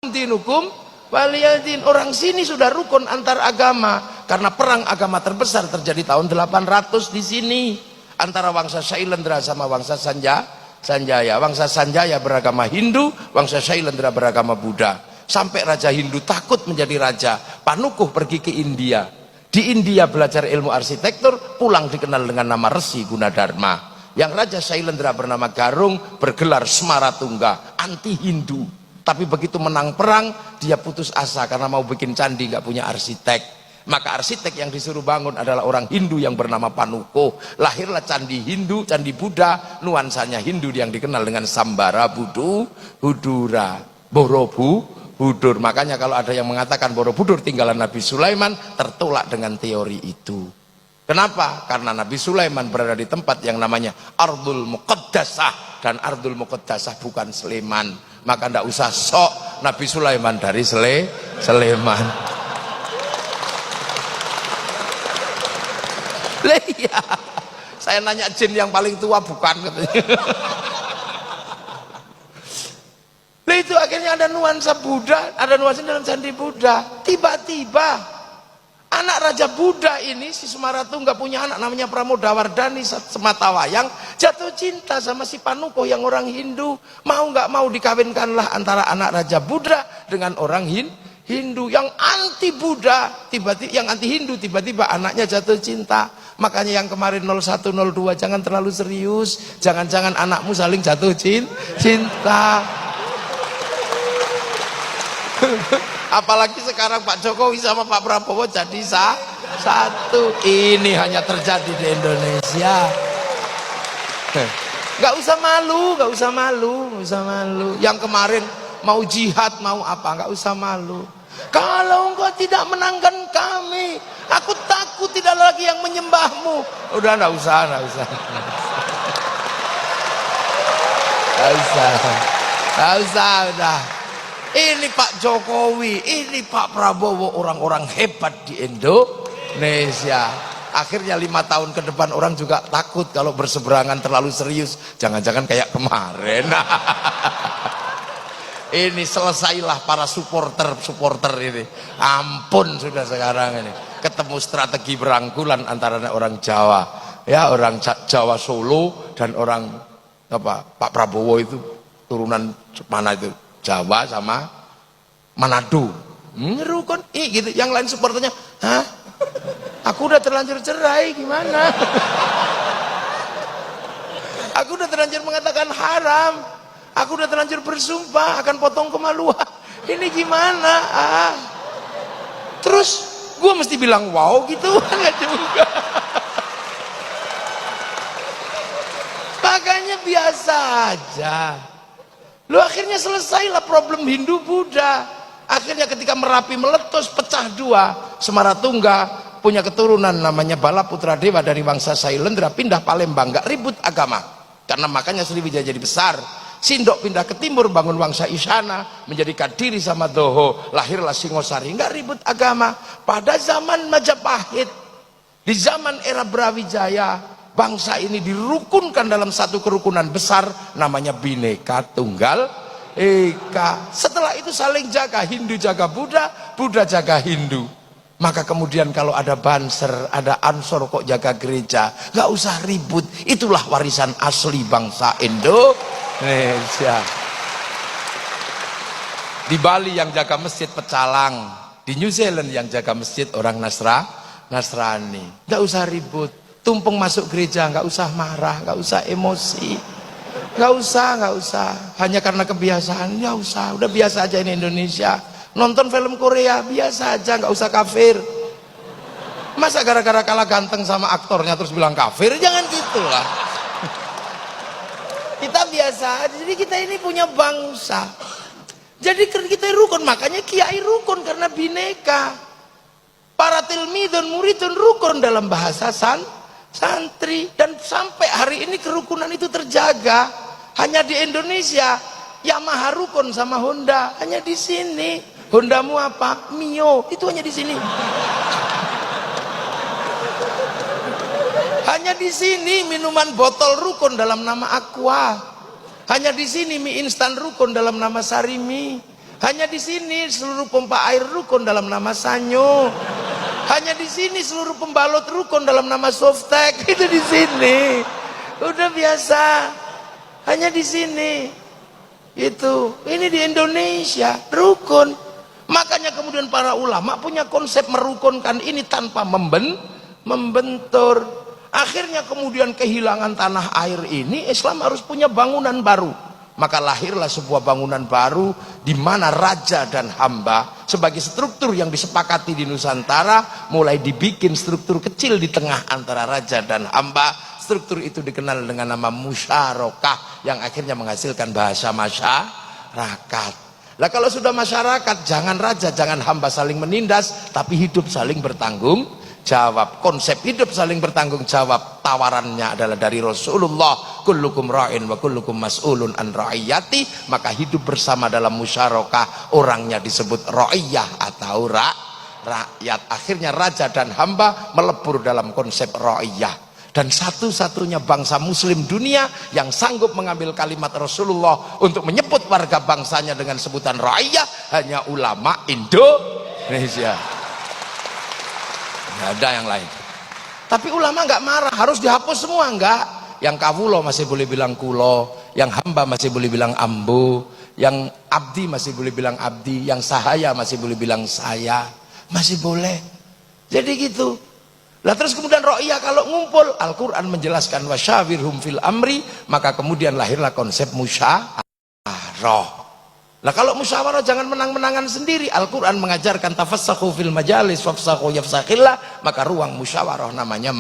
dinukum waliyadin. Orang sini sudah rukun antar agama karena perang agama terbesar terjadi tahun 800 di sini antara Wangsa Shailendra sama Wangsa Sanjaya. Wangsa Sanjaya beragama Hindu, Wangsa Shailendra beragama Buddha. Sampai Raja Hindu takut menjadi raja. Panukuh pergi ke India. Di India belajar ilmu arsitektur, pulang dikenal dengan nama Resi Gunadarma. Yang Raja Shailendra bernama Garung bergelar Semaratungga, anti Hindu. Tapi begitu menang perang, dia putus asa karena mau bikin candi, nggak punya arsitek. Maka arsitek yang disuruh bangun adalah orang Hindu yang bernama Panukuh. Lahirlah candi Hindu, candi Buddha, nuansanya Hindu yang dikenal dengan Sambara Budura, Borobudur. Makanya kalau ada yang mengatakan Borobudur tinggalan Nabi Sulaiman, tertolak dengan teori itu. Kenapa? Karena Nabi Sulaiman berada di tempat yang namanya Ardul Muqaddasah, dan Ardul Muqaddasah bukan Sleman. Maka ndak usah sok Nabi Sulaiman dari Sleman. Lah iya, saya nanya jin yang paling tua bukan katanya. Lah itu akhirnya ada nuansa Buddha, ada nuansa dalam candi Buddha. Tiba-tiba anak Raja Buddha ini, si Semaratungga punya anak namanya Pramodawardhani Sematawayang, jatuh cinta sama si Panukuh yang orang Hindu. Mau nggak mau dikawinkanlah antara anak Raja Buddha dengan orang Hindu yang anti Buddha, tiba-tiba yang anti Hindu, tiba-tiba anaknya jatuh cinta. Makanya yang kemarin 0102 jangan terlalu serius, jangan-jangan anakmu saling jatuh cinta. Apalagi sekarang Pak Jokowi sama Pak Prabowo jadi satu. Ini hanya terjadi di Indonesia. Gak usah malu, gak usah malu, gak usah malu. Yang kemarin mau jihad, mau apa, gak usah malu. Kalau engkau tidak menangkan kami, aku takut tidak lagi yang menyembahmu. Udah gak usah, gak usah. Gak usah, gak usah, udah. Ini Pak Jokowi, ini Pak Prabowo, orang-orang hebat di Indonesia. Akhirnya 5 tahun ke depan orang juga takut kalau berseberangan terlalu serius. Jangan-jangan kayak kemarin. Ini selesailah para supporter ini. Ampun sudah sekarang ini. Ketemu strategi berangkulan antara orang Jawa, ya orang Jawa Solo dan orang apa Pak Prabowo itu turunan mana itu? Jawa sama Manado. Rukun gitu. Yang lain supporternya, hah? Aku udah terlanjur cerai, gimana? Aku udah terlanjur mengatakan haram. Aku udah terlanjur bersumpah akan potong kemaluan. Ini gimana? Terus gue mesti bilang wow gitu? Enggak juga. Makanya biasa aja. Lu akhirnya selesailah problem Hindu Buddha. Akhirnya ketika Merapi meletus pecah dua, Semaratungga punya keturunan namanya Balaputra Dewa dari Wangsa Shailendra pindah Palembang, gak ribut agama. Karena makanya Sriwijaya jadi besar. Sindok pindah ke timur bangun Wangsa Isyana, menjadi Kadiri sama Doho, lahirlah Singosari, gak ribut agama. Pada zaman Majapahit, di zaman era Brawijaya, bangsa ini dirukunkan dalam satu kerukunan besar namanya Bhinneka Tunggal Ika. Setelah itu saling jaga, Hindu jaga Buddha, Buddha jaga Hindu. Maka kemudian kalau ada Banser, ada Ansor kok jaga gereja, nggak usah ribut. Itulah warisan asli bangsa Indonesia. Di Bali yang jaga masjid pecalang, di New Zealand yang jaga masjid orang Nasrani. Nggak usah ribut. Tumpeng masuk gereja, nggak usah marah, nggak usah emosi, nggak usah. Hanya karena kebiasaan, ya usah. Udah biasa aja ini Indonesia. Nonton film Korea biasa aja, nggak usah kafir. Masa gara-gara kalah ganteng sama aktornya terus bilang kafir? Jangan gitulah. Kita biasa aja. Jadi kita ini punya bangsa. Jadi kita rukun, makanya kiai rukun karena bineka. Para tilmidun muridun rukun dalam bahasa santri, dan sampai hari ini kerukunan itu terjaga. Hanya di Indonesia Yamaha rukun sama Honda, hanya di sini. Hondamu apa? Mio, itu hanya di sini. Hanya di sini minuman botol rukun dalam nama Aqua. Hanya di sini mie instan rukun dalam nama Sarimi. Hanya di sini seluruh pompa air rukun dalam nama Sanyo. Hanya di sini seluruh pembalot rukun dalam nama Softtek. Itu di sini. Udah biasa. Hanya di sini. Itu. Ini di Indonesia rukun. Makanya kemudian para ulama punya konsep merukunkan ini tanpa membentur. Akhirnya kemudian kehilangan tanah air ini, Islam harus punya bangunan baru. Maka lahirlah sebuah bangunan baru di mana raja dan hamba sebagai struktur yang disepakati di Nusantara mulai dibikin struktur kecil di tengah antara raja dan hamba. Struktur itu dikenal dengan nama musyarakah yang akhirnya menghasilkan bahasa masyarakat. Lah kalau sudah masyarakat, jangan raja, jangan hamba saling menindas, tapi hidup saling bertanggung jawab. Konsep hidup saling bertanggung jawab tawarannya adalah dari Rasulullah, kullukum ra'in wa kullukum mas'ulun an ra'iyati. Maka hidup bersama dalam musyarakah, orangnya disebut ra'iyah atau rakyat. Akhirnya raja dan hamba melebur dalam konsep ra'iyah. Dan satu-satunya bangsa muslim dunia yang sanggup mengambil kalimat Rasulullah untuk menyebut warga bangsanya dengan sebutan ra'iyah hanya ulama Indonesia. Nggak ada yang lain. Tapi ulama nggak marah, harus dihapus semua enggak. Yang kawulo masih boleh bilang kulo, yang hamba masih boleh bilang ambu, yang abdi masih boleh bilang abdi, yang sahaya masih boleh bilang saya, masih boleh. Jadi gitu. Lah terus kemudian ro'iyah kalau ngumpul, Al-Quran menjelaskan wasyawirhum fil amri, maka kemudian lahirlah konsep musyawarah. Nah kalau musyawarah jangan menang-menangan sendiri. Al-Quran mengajarkan tafassahu fil majalis wafsahu yafsakhillah. Maka ruang musyawarah namanya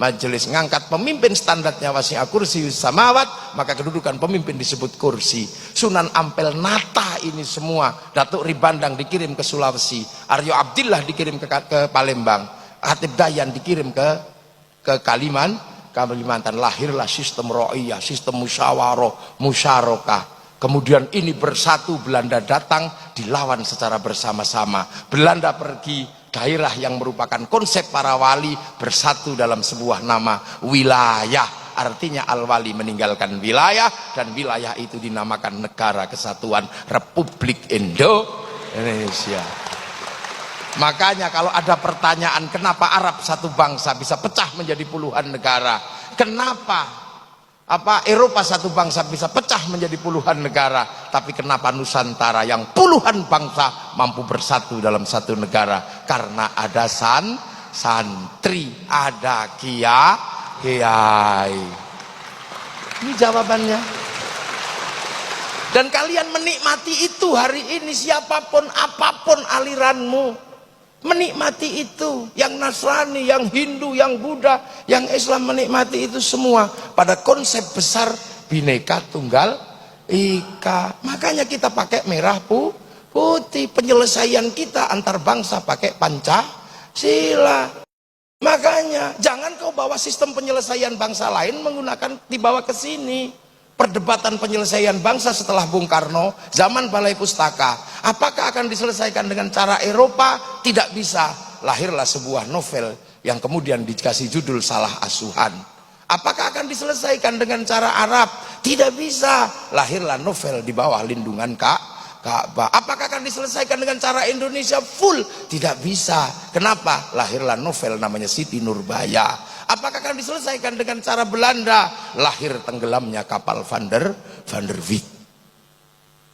majelis. Ngangkat pemimpin standarnya wasi'a kursiyus samawat, maka kedudukan pemimpin disebut kursi. Sunan Ampel nata ini semua. Datuk Ribandang dikirim ke Sulawesi, Aryo Abdillah dikirim ke Palembang, Hatib Dayan dikirim ke Kalimantan. Lahirlah sistem ro'iyah, sistem musyawarah, musyarakah. Kemudian ini bersatu, Belanda datang, dilawan secara bersama-sama. Belanda pergi, daerah yang merupakan konsep para wali bersatu dalam sebuah nama wilayah. Artinya al-wali meninggalkan wilayah, dan wilayah itu dinamakan Negara Kesatuan Republik Indonesia. Makanya kalau ada pertanyaan kenapa Arab satu bangsa bisa pecah menjadi puluhan negara, kenapa Eropa satu bangsa bisa pecah menjadi puluhan negara, tapi kenapa Nusantara yang puluhan bangsa mampu bersatu dalam satu negara? Karena ada santri, ada kiai. Ini jawabannya. Dan kalian menikmati itu hari ini, siapapun apapun aliranmu, menikmati itu. Yang Nasrani, yang Hindu, yang Buddha, yang Islam menikmati itu semua pada konsep besar Bhinneka Tunggal Ika. Makanya kita pakai merah putih. Penyelesaian kita antar bangsa pakai Pancasila. Makanya jangan kau bawa sistem penyelesaian bangsa lain menggunakan dibawa ke sini. Perdebatan penyelesaian bangsa setelah Bung Karno, zaman Balai Pustaka, apakah akan diselesaikan dengan cara Eropa? Tidak bisa. Lahirlah sebuah novel yang kemudian dikasih judul Salah Asuhan. Apakah akan diselesaikan dengan cara Arab? Tidak bisa. Lahirlah novel di bawah lindungan Ka'bah. Apakah akan diselesaikan dengan cara Indonesia full? Tidak bisa. Kenapa? Lahirlah novel namanya Siti Nurbaya. Apakah akan diselesaikan dengan cara Belanda? Lahir tenggelamnya kapal Van der Wijk.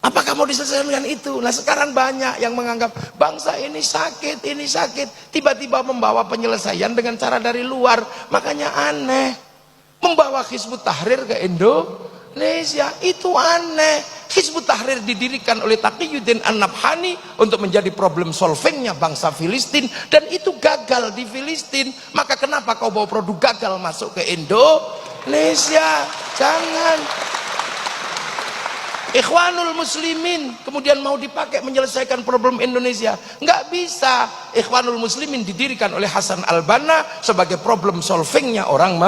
Apakah mau diselesaikan dengan itu? Nah sekarang banyak yang menganggap bangsa ini sakit, tiba-tiba membawa penyelesaian dengan cara dari luar. Makanya aneh. Membawa Hizbut Tahrir ke Indonesia itu aneh. Hizbut Tahrir didirikan oleh Taqiyuddin An-Nabhani untuk menjadi problem solvingnya bangsa Filistin, dan itu gagal di Filistin. Maka kenapa kau bawa produk gagal masuk ke Indonesia? Jangan. Ikhwanul Muslimin kemudian mau dipakai menyelesaikan problem Indonesia, nggak bisa. Ikhwanul Muslimin didirikan oleh Hasan Al-Banna sebagai problem solvingnya orang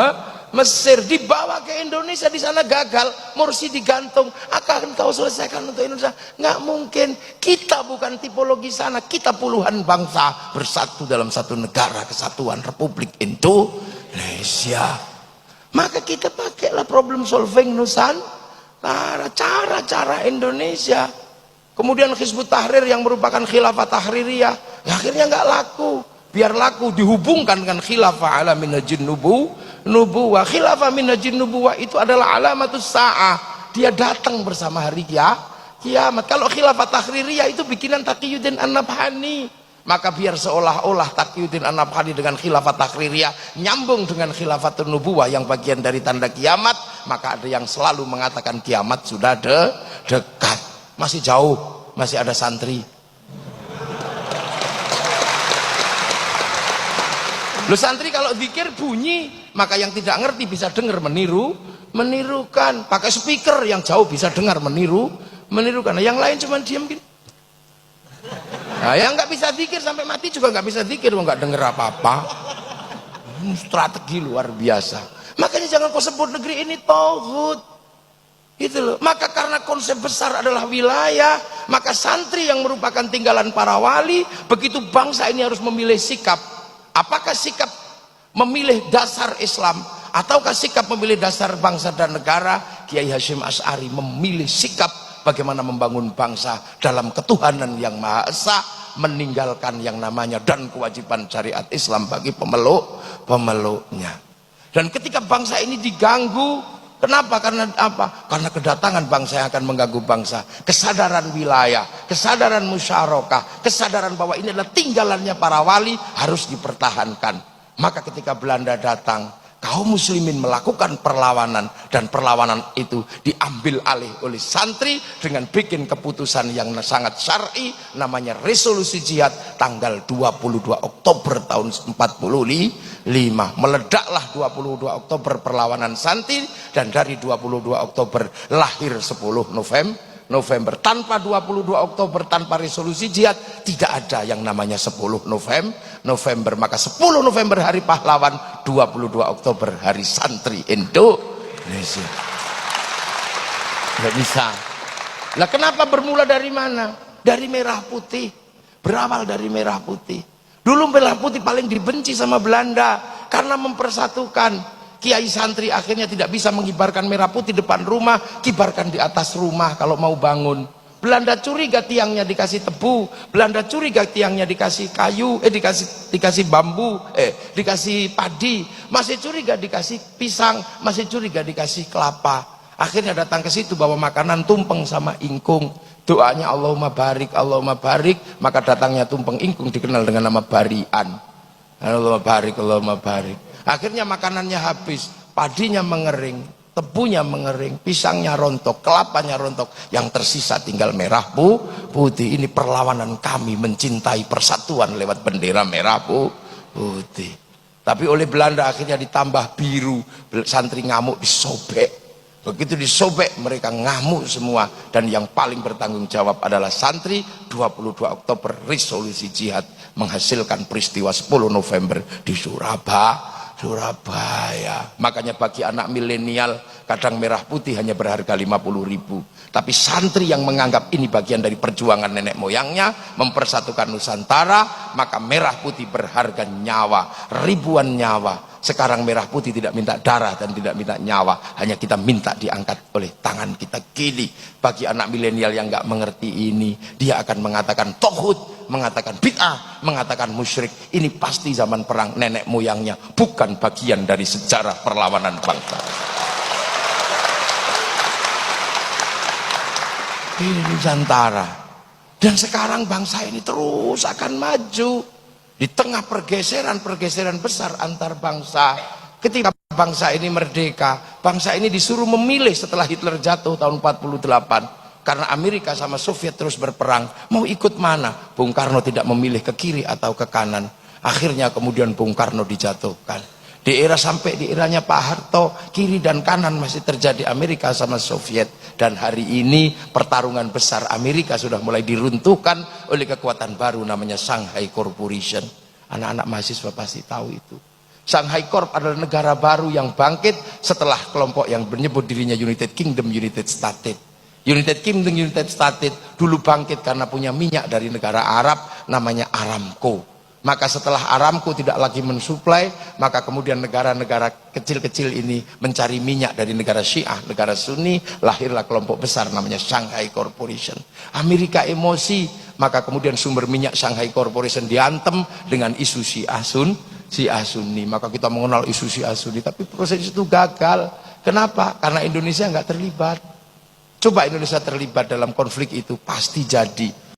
Mesir, dibawa ke Indonesia, di sana gagal, Mursi digantung. Akan kau selesaikan untuk Indonesia? Nggak mungkin. Kita bukan tipologi sana, kita puluhan bangsa bersatu dalam satu negara kesatuan Republik Indonesia. Maka kita pakailah problem solving Nusantara, cara-cara Indonesia. Kemudian Hizbut Tahrir yang merupakan khilafah tahririyah, ya akhirnya nggak laku. Biar laku dihubungkan dengan khilafah ala minhajin nubuwah. Khilafah minhajin nubuwah itu adalah alamatus sa'ah. Dia datang bersama hari kiamat. Kalau khilafah tahririyah itu bikinan Taqiyuddin An-Nabhani. Maka biar seolah-olah Taqiyuddin An-Nabhani dengan khilafah tahririyah nyambung dengan khilafatun nubuwah yang bagian dari tanda kiamat, maka ada yang selalu mengatakan kiamat sudah dekat. Masih jauh, masih ada santri. Lu santri kalau zikir bunyi, maka yang tidak ngerti bisa dengar menirukan. Pakai speaker yang jauh bisa dengar menirukan. Yang lain cuma diam gini. Nah, yang nggak bisa zikir sampai mati juga nggak bisa zikir, nggak dengar apa-apa. Strategi luar biasa. Makanya jangan kau sebut negeri ini tauhid. Gitu loh. Maka karena konsep besar adalah wilayah, maka santri yang merupakan tinggalan para wali, begitu bangsa ini harus memilih sikap. Apakah sikap memilih dasar Islam ataukah sikap memilih dasar bangsa dan negara? Kiai Hasyim Asy'ari memilih sikap bagaimana membangun bangsa dalam ketuhanan yang Maha Esa, meninggalkan yang namanya dan kewajiban syariat Islam bagi pemeluknya. Dan ketika bangsa ini diganggu, kenapa? Karena apa? Karena kedatangan bangsa yang akan mengganggu bangsa. Kesadaran wilayah, kesadaran musyarakah, kesadaran bahwa ini adalah tinggalannya para wali harus dipertahankan. Maka ketika Belanda datang, kaum muslimin melakukan perlawanan, dan perlawanan itu diambil alih oleh santri dengan bikin keputusan yang sangat syar'i, namanya resolusi jihad tanggal 22 Oktober tahun 45. Meledaklah 22 Oktober perlawanan santri, dan dari 22 Oktober lahir 10 November. Tanpa 22 Oktober, tanpa resolusi jihad, tidak ada yang namanya 10 November. Maka 10 November hari pahlawan, 22 Oktober hari santri Indonesia. Nggak bisa. Lah kenapa bermula dari mana? Dari merah putih. Berawal dari merah putih. Dulu merah putih paling dibenci sama Belanda karena mempersatukan. Kiai santri akhirnya tidak bisa mengibarkan merah putih depan rumah, kibarkan di atas rumah kalau mau bangun. Belanda curiga tiangnya dikasih tebu, Belanda curiga tiangnya dikasih kayu, dikasih bambu, dikasih padi, masih curiga dikasih pisang, masih curiga dikasih kelapa. Akhirnya datang ke situ bawa makanan tumpeng sama ingkung. Doanya Allahumma barik, maka datangnya tumpeng ingkung dikenal dengan nama barian. Allahumma barik. Akhirnya makanannya habis, padinya mengering, tebunya mengering, pisangnya rontok, kelapanya rontok, yang tersisa tinggal merah putih. Ini perlawanan kami mencintai persatuan lewat bendera merah putih. Tapi oleh Belanda akhirnya ditambah biru, santri ngamuk disobek. Begitu disobek mereka ngamuk semua, dan yang paling bertanggung jawab adalah santri. 22 Oktober resolusi jihad menghasilkan peristiwa 10 November di Surabaya. Makanya bagi anak milenial kadang merah putih hanya berharga 50.000, tapi santri yang menganggap ini bagian dari perjuangan nenek moyangnya mempersatukan Nusantara, maka merah putih berharga nyawa, ribuan nyawa. Sekarang merah putih tidak minta darah dan tidak minta nyawa, hanya kita minta diangkat oleh tangan kita kiri. Bagi anak milenial yang nggak mengerti ini, dia akan mengatakan tauhid, mengatakan bid'ah, mengatakan musyrik. Ini pasti zaman perang nenek moyangnya, bukan bagian dari sejarah perlawanan bangsa. Ini Nusantara. Dan sekarang bangsa ini terus akan maju di tengah pergeseran besar antar bangsa. Ketika bangsa ini merdeka, bangsa ini disuruh memilih setelah Hitler jatuh tahun 48. Karena Amerika sama Soviet terus berperang, mau ikut mana? Bung Karno tidak memilih ke kiri atau ke kanan. Akhirnya kemudian Bung Karno dijatuhkan. Sampai di eranya Pak Harto, kiri dan kanan masih terjadi Amerika sama Soviet. Dan hari ini pertarungan besar Amerika sudah mulai diruntuhkan oleh kekuatan baru namanya Shanghai Corporation. Anak-anak mahasiswa pasti tahu itu. Shanghai Corp adalah negara baru yang bangkit setelah kelompok yang menyebut dirinya United Kingdom, United States. United Kingdom, United States dulu bangkit karena punya minyak dari negara Arab namanya Aramco. Maka setelah Aramco tidak lagi mensuplai, maka kemudian negara-negara kecil-kecil ini mencari minyak dari negara Syiah, negara Sunni, lahirlah kelompok besar namanya Shanghai Corporation. Amerika emosi, maka kemudian sumber minyak Shanghai Corporation diantem dengan isu Syiah Sunni. Maka kita mengenal isu Syiah Sunni, tapi proses itu gagal. Kenapa? Karena Indonesia nggak terlibat. Coba Indonesia terlibat dalam konflik itu, pasti jadi.